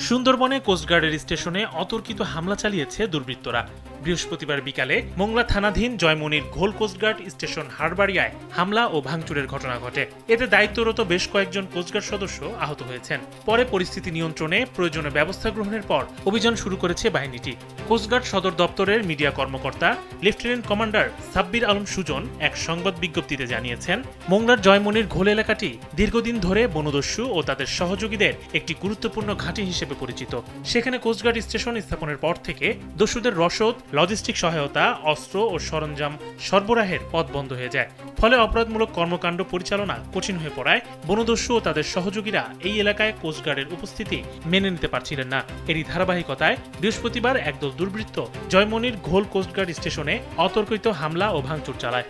সুন্দরবনে কোস্টগার্ডের স্টেশনে অতর্কিত হামলা চালিয়েছে দুর্বৃত্তরা। বৃহস্পতিবার বিকালে মোংলা থানাধীন জয়মনির ঘোল কোস্টগার্ড স্টেশন হারবাড়িয়ায় হামলা ও ভাঙচুরের ঘটনা ঘটে। এতে দায়িত্বরত বেশ কয়েকজন কোস্টগার্ড সদস্য আহত হয়েছেন। পরে পরিস্থিতি নিয়ন্ত্রণে প্রয়োজনীয় ব্যবস্থা গ্রহণের পর অভিযান শুরু করেছে বাহিনীটি। কোস্টগার্ড সদর দপ্তরের মিডিয়া কর্মকর্তা লেফটেন্যান্ট কমান্ডার সাব্বির আলম সুজন এক সংবাদ বিজ্ঞপ্তিতে জানিয়েছেন, মোংলার জয়মনির ঘোল এলাকাটি দীর্ঘদিন ধরে বনদস্যু ও তাদের সহযোগীদের একটি গুরুত্বপূর্ণ ঘাঁটি হিসেবে পরিচিত। সেখানে কোস্টগার্ড স্টেশন স্থাপনের পর থেকে দস্যুদের রসদ, লজিস্টিক সহায়তা, অস্ত্র ও সরঞ্জাম সরবরাহের পথ বন্ধ হয়ে যায়। ফলে অপরাধমূলক কর্মকাণ্ড পরিচালনা কঠিন হয়ে পড়ায় বনদস্যু ও তাদের সহযোগীরা এই এলাকায় কোস্টগার্ডের উপস্থিতি মেনে নিতে পারছিলেন না। এরই ধারাবাহিকতায় বৃহস্পতিবার একদল দুর্বৃত্ত জয়মনির ঘোল কোস্টগার্ড স্টেশনে অতর্কিত হামলা ও ভাঙচুর চালায়।